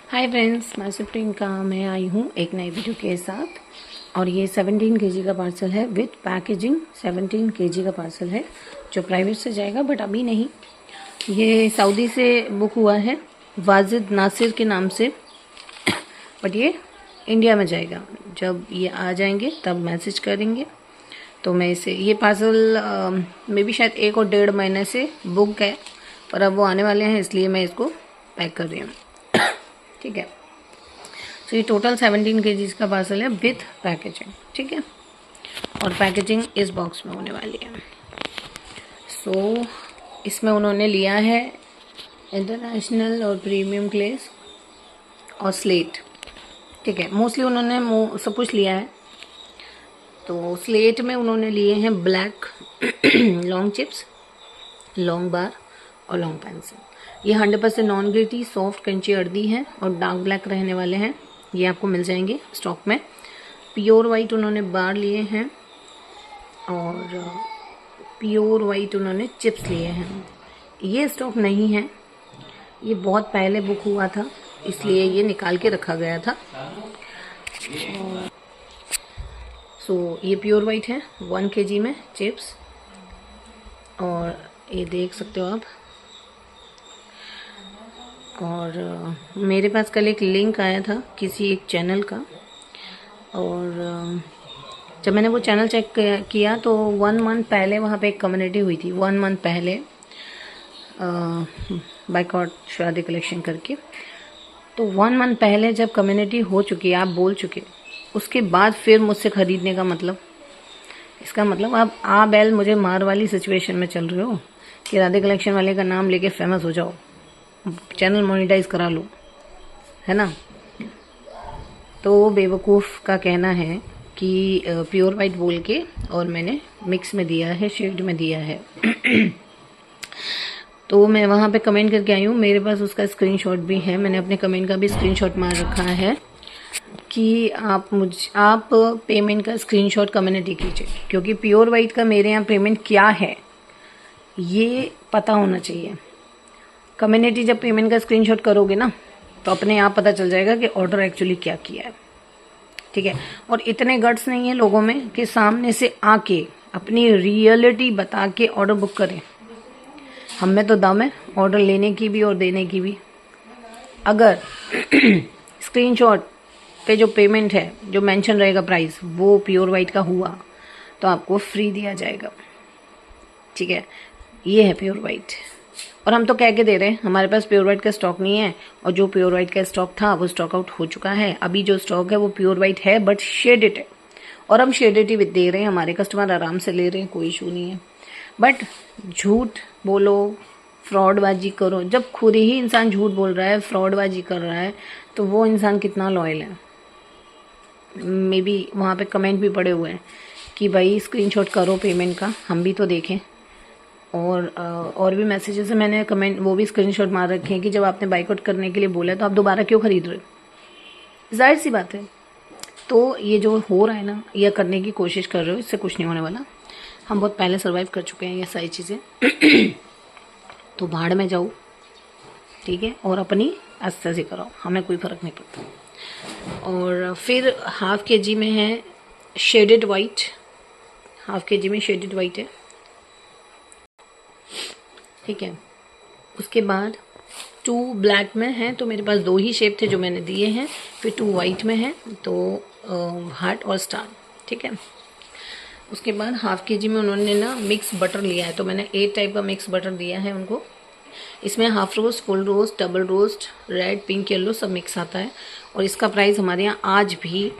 Hi friends, मैं सुप्रियंका। मैं आई हूँ एक नई वीडियो के साथ और ये 17 केजी का पार्सल है विद पैकेजिंग। 17 केजी का पार्सल है जो प्राइवेट से जाएगा, बट अभी नहीं। ये सऊदी से बुक हुआ है वाजिद नासिर के नाम से, बट ये इंडिया में जाएगा। जब ये आ जाएंगे तब मैसेज करेंगे तो मैं इसे, ये पार्सल मे भी शायद 1 और 1.5 महीने से बुक है, पर अब वो आने वाले हैं इसलिए मैं इसको पैक कर रही हूँ। ठीक है, तो ये टोटल 17 केजीज का पार्सल है विथ पैकेजिंग। ठीक है, और पैकेजिंग इस बॉक्स में होने वाली है। सो इसमें उन्होंने लिया है इंटरनेशनल और प्रीमियम ग्लेस और स्लेट। ठीक है, मोस्टली उन्होंने सब कुछ लिया है। तो स्लेट में उन्होंने लिए हैं ब्लैक लॉन्ग चिप्स, लॉन्ग बार और लॉन्ग पेंसिल। ये 100% non gritty soft crunchy earthy है और डार्क ब्लैक रहने वाले हैं। ये आपको मिल जाएंगे स्टॉक में। प्योर वाइट उन्होंने बार लिए हैं और प्योर वाइट उन्होंने चिप्स लिए हैं। ये स्टॉक नहीं है, ये बहुत पहले बुक हुआ था इसलिए ये निकाल के रखा गया था। सो ये प्योर वाइट है 1 केजी में चिप्स, और ये देख सकते हो आप। और मेरे पास कल एक लिंक आया था किसी एक चैनल का, और जब मैंने वो चैनल चेक किया तो 1 मंथ पहले वहाँ पे एक कम्युनिटी हुई थी। 1 मंथ पहले बाइकॉट शादी कलेक्शन करके। तो 1 मंथ पहले जब कम्युनिटी हो चुकी, आप बोल चुके, उसके बाद फिर मुझसे ख़रीदने का मतलब, इसका मतलब आप बैल मुझे मार वाली सिचुएशन में चल रहे हो कि राधे कलेक्शन वाले का नाम लेके फेमस हो जाओ, चैनल मोनेटाइज करा लो, है ना। तो बेवकूफ़ का कहना है कि प्योर वाइट बोल के, और मैंने मिक्स में दिया है, शेड में दिया है। तो मैं वहाँ पे कमेंट करके आई हूँ, मेरे पास उसका स्क्रीनशॉट भी है। मैंने अपने कमेंट का भी स्क्रीनशॉट मार रखा है कि आप पेमेंट का स्क्रीनशॉट कम्युनिटी कीजिए, क्योंकि प्योर वाइट का मेरे यहाँ पेमेंट क्या है ये पता होना चाहिए। कम्युनिटी जब पेमेंट का स्क्रीनशॉट करोगे ना तो अपने आप पता चल जाएगा कि ऑर्डर एक्चुअली क्या किया है। ठीक है, और इतने गट्स नहीं है लोगों में कि सामने से आके अपनी रियलिटी बता के ऑर्डर बुक करें। हम में तो दम है ऑर्डर लेने की भी और देने की भी। अगर स्क्रीनशॉट पे जो पेमेंट है, जो मेंशन रहेगा प्राइस, वो प्योर वाइट का हुआ तो आपको फ्री दिया जाएगा। ठीक है, ये है प्योर वाइट, और हम तो कह के दे रहे हैं हमारे पास प्योर वाइट का स्टॉक नहीं है, और जो प्योर वाइट का स्टॉक था वो स्टॉक आउट हो चुका है। अभी जो स्टॉक है वो प्योर वाइट है बट शेडेड है, और हम शेडेड ही दे रहे हैं। हमारे कस्टमर आराम से ले रहे हैं, कोई इशू नहीं है। बट झूठ बोलो, फ्रॉडबाजी करो, जब खुद ही इंसान झूठ बोल रहा है, फ्रॉडबाजी कर रहा है, तो वो इंसान कितना लॉयल है। मे बी वहाँ पे कमेंट भी पड़े हुए हैं कि भाई स्क्रीनशॉट करो पेमेंट का, हम भी तो देखें। और भी मैसेजेस मैंने कमेंट, वो भी स्क्रीनशॉट मार रखे हैं कि जब आपने बाइकआउट करने के लिए बोला तो आप दोबारा क्यों खरीद रहे हो। जाहिर सी बात है। तो ये जो हो रहा है ना, यह करने की कोशिश कर रहे हो, इससे कुछ नहीं होने वाला। हम बहुत पहले सर्वाइव कर चुके हैं ये सारी चीज़ें। तो भाड़ में जाओ, ठीक है, और अपनी आस्था से कराओ, हमें कोई फ़र्क नहीं पड़ता। और फिर 1/2 केजी में है शेडेड वाइट, 1/2 केजी में शेडेड वाइट है। ठीक है, उसके बाद 2 ब्लैक में है, तो मेरे पास 2 ही शेप थे जो मैंने दिए हैं। फिर 2 वाइट में है, तो हार्ट और स्टार। ठीक है, उसके बाद 1/2 केजी में उन्होंने ना मिक्स बटर लिया है, तो मैंने 8 टाइप का मिक्स बटर दिया है उनको। इसमें half roast, full roast, double roast, red, pink, yellow सब मिक्स आता है। और इसका प्राइस हमारे यहाँ आज भी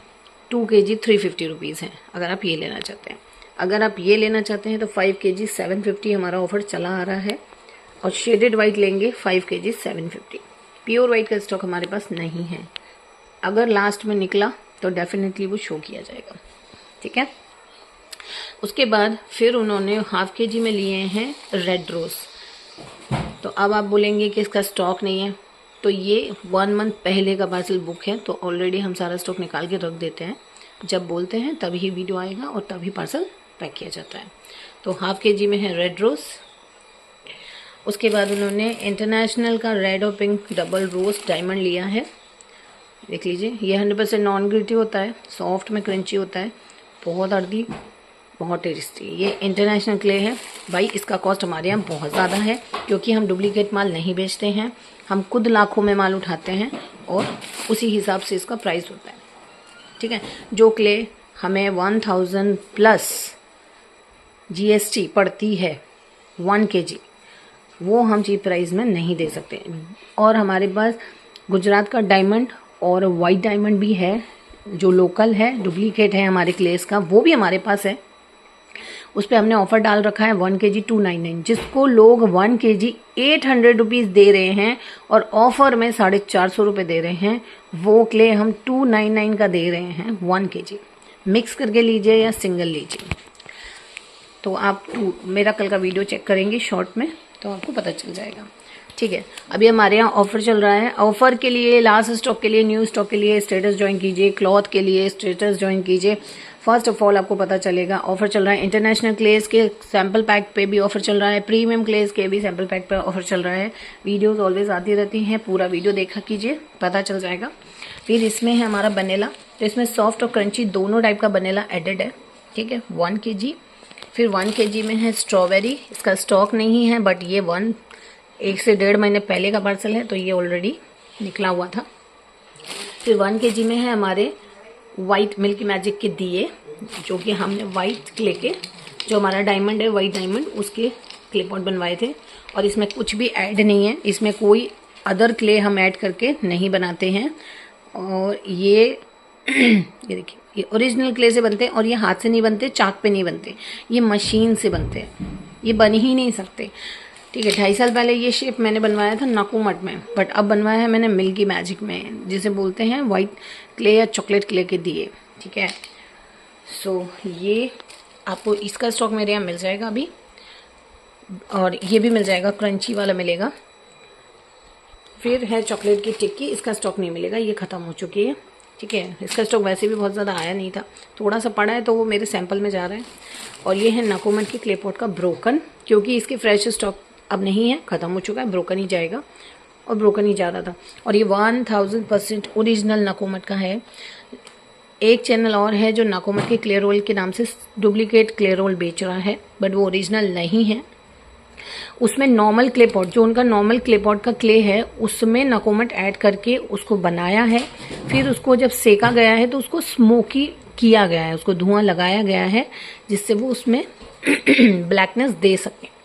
2 केजी 350 रुपीज़ है, अगर आप ये लेना चाहते हैं। अगर आप ये लेना चाहते हैं तो 5 केजी 750 हमारा ऑफर चला आ रहा है, और शेडेड वाइट लेंगे 5 केजी 750। प्योर वाइट का स्टॉक हमारे पास नहीं है, अगर लास्ट में निकला तो डेफिनेटली वो शो किया जाएगा। ठीक है, उसके बाद फिर उन्होंने 1/2 केजी में लिए हैं रेड रोज। तो अब आप बोलेंगे कि इसका स्टॉक नहीं है, तो ये 1 मंथ पहले का पार्सल बुक है, तो ऑलरेडी हम सारा स्टॉक निकाल के रख देते हैं। जब बोलते हैं तभी वीडियो आएगा और तभी पार्सल पैक किया जाता है। तो 1/2 केजी में है रेड रोज। उसके बाद उन्होंने इंटरनेशनल का रेड और पिंक डबल रोज डायमंड लिया है, देख लीजिए, ये 100% नॉन ग्रिटी होता है, सॉफ्ट में क्रंची होता है, बहुत अर्दी, बहुत टेस्टी। ये इंटरनेशनल क्ले है भाई। इसका कॉस्ट हमारे यहाँ बहुत ज़्यादा है क्योंकि हम डुप्लीकेट माल नहीं बेचते हैं, हम खुद लाखों में माल उठाते हैं और उसी हिसाब से इसका प्राइस होता है, ठीक है। जो क्ले हमें 1000 प्लस GST पड़ती है 1 kg, वो हम चीप प्राइस में नहीं दे सकते। और हमारे पास गुजरात का डायमंड और वाइट डायमंड भी है जो लोकल है, डुप्लीकेट है हमारे क्लेस का, वो भी हमारे पास है। उस पर हमने ऑफर डाल रखा है 1 kg 299, जिसको लोग 1 kg 800 रुपीज़ दे रहे हैं और ऑफर में 450 रुपये दे रहे हैं। वो क्ले हम 299 का दे रहे हैं 1 kg। मिक्स करके लीजिए या सिंगल लीजिए। तो आप मेरा कल का वीडियो चेक करेंगे शॉर्ट में तो आपको पता चल जाएगा, ठीक है। अभी हमारे यहाँ ऑफर चल रहा है। ऑफर के लिए, लास्ट स्टॉक के लिए, न्यू स्टॉक के लिए स्टेटस ज्वाइन कीजिए, क्लॉथ के लिए स्टेटस ज्वाइन कीजिए। फर्स्ट ऑफ ऑल आपको पता चलेगा ऑफर चल रहा है। इंटरनेशनल क्लेस के सैम्पल पैक पे भी ऑफर चल रहा है, प्रीमियम क्लेस के भी सैम्पल पैक पे ऑफर चल रहा है। वीडियोस ऑलवेज आती रहती हैं, पूरा वीडियो देखा कीजिए, पता चल जाएगा। फिर इसमें है हमारा बनेला, तो इसमें सॉफ्ट और क्रंची दोनों टाइप का बनेला एडेड है, ठीक है, 1 kg। फिर 1 kg में है स्ट्रॉबेरी, इसका स्टॉक नहीं है बट ये 1 से 1.5 महीने पहले का पार्सल है तो ये ऑलरेडी निकला हुआ था। फिर 1 kg में है हमारे वाइट मिल्की मैजिक के दिए, जो कि हमने वाइट क्ले के, जो हमारा डायमंड है वाइट डायमंड, उसके क्ले पॉट बनवाए थे। और इसमें कुछ भी ऐड नहीं है, इसमें कोई अदर क्ले हम ऐड करके नहीं बनाते हैं। और ये देखिए, ये ओरिजिनल क्ले से बनते हैं और ये हाथ से नहीं बनते, चाक पे नहीं बनते, ये मशीन से बनते हैं, ये बन ही नहीं सकते, ठीक है। 2.5 साल पहले ये शेप मैंने बनवाया था नाकूमट में, बट अब बनवाया है मैंने मिल्की मैजिक में, जिसे बोलते हैं वाइट क्ले या चॉकलेट क्ले के दिए, ठीक है। सो ये आपको इसका स्टॉक मेरे यहाँ मिल जाएगा अभी, और ये भी मिल जाएगा, क्रंची वाला मिलेगा। फिर है चॉकलेट की टिक्की, इसका स्टॉक नहीं मिलेगा, ये ख़त्म हो चुकी है, ठीक है। इसका स्टॉक वैसे भी बहुत ज़्यादा आया नहीं था, थोड़ा सा पड़ा है तो वो मेरे सैंपल में जा रहा है। और ये है नाकोमट की क्ले पॉट का ब्रोकन, क्योंकि इसके फ्रेश स्टॉक अब नहीं है, ख़त्म हो चुका है, ब्रोकन ही जाएगा और ब्रोकन ही जा रहा था। और ये 1000% ओरिजिनल नाकोमट का है। एक चैनल और है जो नाकोमट के क्ले रोल के नाम से डुप्लीकेट क्ले रोल बेच रहा है, बट वो ओरिजिनल नहीं है। उसमें नॉर्मल क्ले पॉट, जो उनका नॉर्मल क्ले पॉट का क्ले है, उसमें नाकोमट ऐड करके उसको बनाया है। फिर उसको जब सेका गया है तो उसको स्मोकी किया गया है, उसको धुआं लगाया गया है, जिससे वो उसमें ब्लैकनेस दे सके।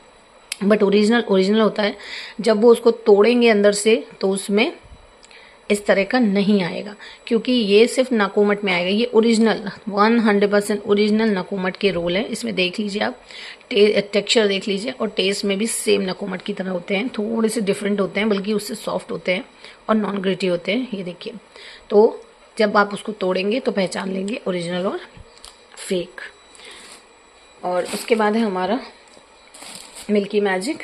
बट ओरिजिनल होता है। जब वो उसको तोड़ेंगे अंदर से तो उसमें इस तरह का नहीं आएगा, क्योंकि ये सिर्फ नाकोमट में आएगा। ये ओरिजिनल 100% ओरिजिनल नाकोमट के रोल है। इसमें देख लीजिए आप, टेक्सचर देख लीजिए, और टेस्ट में भी सेम नाकोमट की तरह होते हैं, थोड़े से डिफरेंट होते हैं, बल्कि उससे सॉफ्ट होते हैं और नॉन ग्रिटी होते हैं। ये देखिए, तो जब आप उसको तोड़ेंगे तो पहचान लेंगे ओरिजिनल और फेक। और उसके बाद है हमारा मिल्की मैजिक,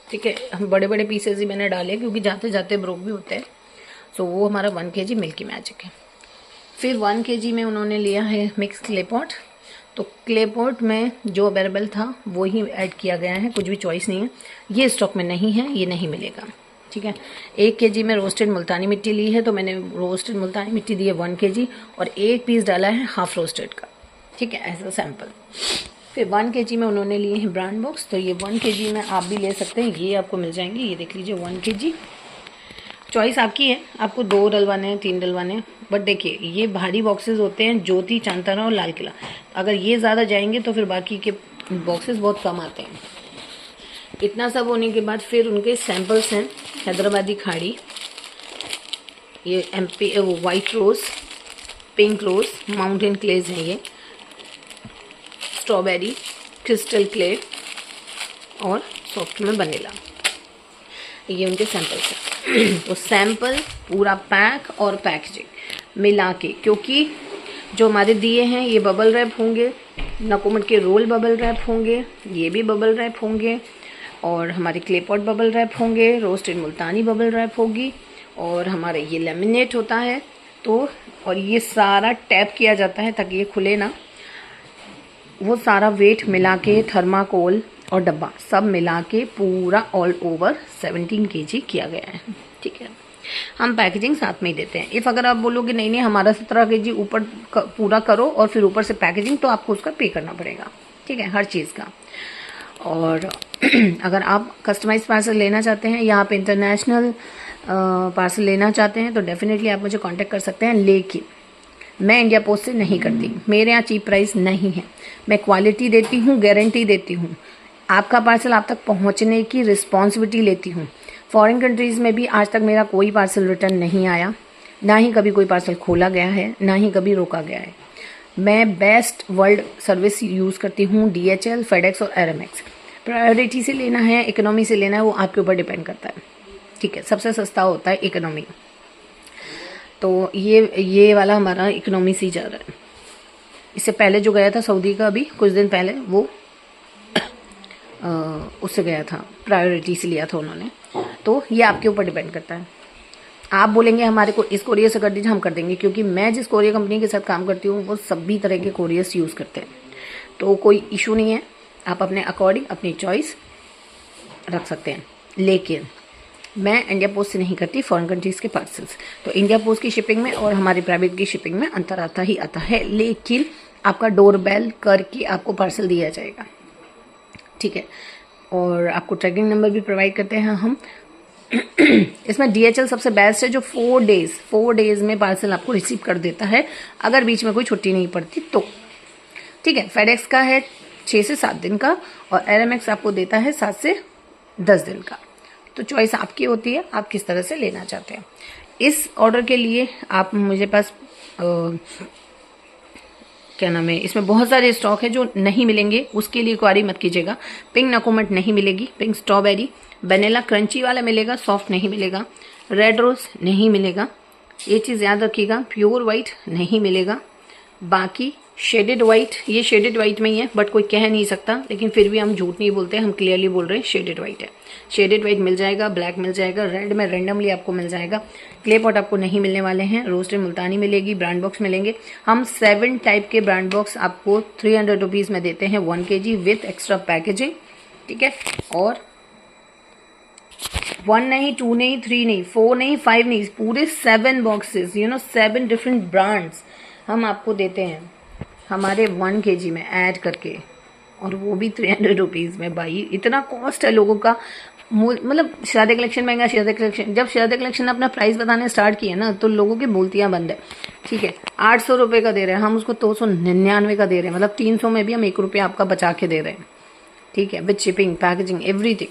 ठीक है। हम बड़े बड़े पीसेस ही मैंने डाले क्योंकि जाते जाते ब्रोक भी होते हैं। तो वो हमारा 1 kg मिल्की मैजिक है। फिर 1 kg में उन्होंने लिया है मिक्स क्ले पॉट। तो क्ले पॉट में जो अवेलेबल था वो ही ऐड किया गया है, कुछ भी चॉइस नहीं है। ये स्टॉक में नहीं है, ये नहीं मिलेगा, ठीक है। 1 kg में रोस्टेड मुल्तानी मिट्टी ली है, तो मैंने रोस्टेड मुल्तानी मिट्टी दी है 1 kg, और 1 पीस डाला है हाफ रोस्टेड का, ठीक है, एज अ सैम्पल। फिर 1 kg में उन्होंने लिए हैं ब्रांड बॉक्स, तो ये 1 kg में आप भी ले सकते हैं, ये आपको मिल जाएंगे। ये देख लीजिए 1 kg, चॉइस आपकी है, आपको 2 डलवाने हैं, 3 डलवाने हैं। बट देखिए, ये भारी बॉक्सेस होते हैं, ज्योति, चांतारा और लाल किला। अगर ये ज़्यादा जाएंगे तो फिर बाकी के बॉक्सेस बहुत कम आते हैं। इतना सब होने के बाद फिर उनके सैम्पल्स हैं, हैदराबादी खाड़ी, ये MP वाइट रोज़, पिंक रोज़, माउंटेन क्लेज हैं ये, स्ट्रॉबेरी, क्रिस्टल क्ले और सॉफ्ट में बनेला, ये उनके सैंपल्स हैं। तो सैंपल, पूरा पैक और पैकेजिंग मिला के, क्योंकि जो हमारे दिए हैं ये बबल रैप होंगे, नाकोमट के रोल बबल रैप होंगे, ये भी बबल रैप होंगे, और हमारे क्ले पॉट बबल रैप होंगे, रोस्टेड मुल्तानी बबल रैप होगी, और हमारा ये लेमिनेट होता है। तो और ये सारा टैप किया जाता है ताकि ये खुले ना। वो सारा वेट मिला के, थर्माकोल और डब्बा सब मिला के पूरा ऑल ओवर 17 kg किया गया है, ठीक है। हम पैकेजिंग साथ में ही देते हैं। इफ़ अगर आप बोलोगे नहीं नहीं हमारा 17 kg ऊपर पूरा करो और फिर ऊपर से पैकेजिंग, तो आपको उसका पे करना पड़ेगा, ठीक है, हर चीज़ का। और अगर आप कस्टमाइज पार्सल लेना चाहते हैं या आप इंटरनेशनल पार्सल लेना चाहते हैं तो डेफिनेटली आप मुझे कांटेक्ट कर सकते हैं। लेकिन मैं इंडिया पोस्ट से नहीं करती, मेरे यहाँ चीप प्राइस नहीं है। मैं क्वालिटी देती हूँ, गारंटी देती हूँ, आपका पार्सल आप तक पहुँचने की रिस्पॉन्सिबिलिटी लेती हूँ। फॉरेन कंट्रीज़ में भी आज तक मेरा कोई पार्सल रिटर्न नहीं आया, ना ही कभी कोई पार्सल खोला गया है, ना ही कभी रोका गया है। मैं बेस्ट वर्ल्ड सर्विस यूज़ करती हूँ, DHL, FedEx और RMX। प्रायोरिटी से लेना है, इकोनॉमी से लेना है, वो आपके ऊपर डिपेंड करता है, ठीक है। सबसे सस्ता होता है इकोनॉमी, तो ये वाला हमारा इकोनॉमी से ही जा रहा है। इससे पहले जो गया था सऊदी का, अभी कुछ दिन पहले, वो उससे गया था, प्रायोरिटी से लिया था उन्होंने। तो ये आपके ऊपर डिपेंड करता है। आप बोलेंगे हमारे को इस कोरियर से कर दीजिए, हम कर देंगे, क्योंकि मैं जिस कोरियर कंपनी के साथ काम करती हूँ वो सभी तरह के कोरियर्स यूज़ करते हैं, तो कोई इशू नहीं है। आप अपने अकॉर्डिंग अपनी चॉइस रख सकते हैं। लेकिन मैं इंडिया पोस्ट से नहीं करती फॉरेन कंट्रीज़ के पार्सल्स, तो इंडिया पोस्ट की शिपिंग में और हमारी प्राइवेट की शिपिंग में अंतर आता ही आता है। लेकिन आपका डोर बेल करके आपको पार्सल दिया जाएगा, ठीक है। और आपको ट्रैकिंग नंबर भी प्रोवाइड करते हैं हम। इसमें DHL सबसे बेस्ट है, जो 4 डेज में पार्सल आपको रिसीव कर देता है, अगर बीच में कोई छुट्टी नहीं पड़ती तो, ठीक है। FedEx का है 6 से 7 दिन का और RMX आपको देता है 7 से 10 दिन का। तो चॉइस आपकी होती है, आप किस तरह से लेना चाहते हैं। इस ऑर्डर के लिए आप मुझे पास क्या नाम है, इसमें बहुत सारे स्टॉक है जो नहीं मिलेंगे, उसके लिए क्वारी मत कीजिएगा। पिंक नकोमेट नहीं मिलेगी, पिंक स्ट्रॉबेरी, वनीला क्रंची वाला मिलेगा, सॉफ्ट नहीं मिलेगा, रेड रोज नहीं मिलेगा, ये चीज़ याद रखिएगा। प्योर वाइट नहीं मिलेगा, बाकी शेडेड वाइट, ये शेडेड वाइट में ही है, बट कोई कह नहीं सकता, लेकिन फिर भी हम झूठ नहीं बोलते, हम क्लियरली बोल रहे हैं शेडेड वाइट है। शेडेड वाइट मिल जाएगा, ब्लैक मिल जाएगा, रेड में रेंडमली आपको मिल जाएगा। क्ले पॉट आपको नहीं मिलने वाले हैं, रोस्टेड मुल्तानी मिलेगी, ब्रांड बॉक्स मिलेंगे। हम 7 टाइप के ब्रांड बॉक्स आपको 300 रुपीज़ में देते हैं, 1 kg विथ एक्स्ट्रा पैकेजिंग, ठीक है। और 1 नहीं, 2 नहीं, 3 नहीं, 4 नहीं, 5 नहीं, पूरे 7 बॉक्सेस, 7 डिफरेंट ब्रांड्स हम आपको देते हैं हमारे 1 kg में ऐड करके, और वो भी 300 रुपीज़ में। भाई इतना कॉस्ट है लोगों का, मतलब शरारा कलेक्शन महंगा, शरारा कलेक्शन, जब शरारा कलेक्शन अपना प्राइस बताने स्टार्ट किए ना तो लोगों की बोलतियाँ बंद है, ठीक है। 800 रुपये का दे रहे हैं, हम उसको 299 का दे रहे हैं, मतलब 300 में भी हम 1 रुपया आपका बचा के दे रहे हैं, ठीक है, विथ शिपिंग, पैकेजिंग, एवरीथिंग।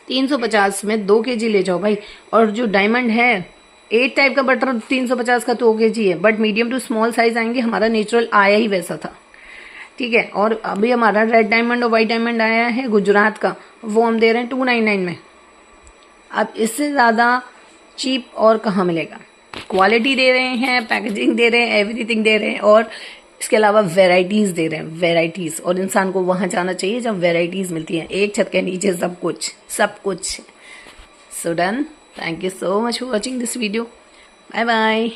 350 में 2 kg ले जाओ भाई। और जो डायमंड है 8 टाइप का बटर 350 का 2 kg है, but medium to small size आएंगे, हमारा नेचुरल आया ही वैसा था, ठीक है। और अभी हमारा रेड डायमंड और वाइट डायमंड आया है गुजरात का, वो हम दे रहे हैं 299 में। अब इससे ज़्यादा चीप और कहाँ मिलेगा। क्वालिटी दे रहे हैं, पैकेजिंग दे रहे हैं, एवरीथिंग दे रहे हैं, और इसके अलावा वेराइटीज़ दे रहे हैं, वेराइटीज़। और इंसान को वहाँ जाना चाहिए जब वेराइटीज़ मिलती हैं, एक छत के नीचे सब कुछ। So done, thank you so much for watching this video, bye bye.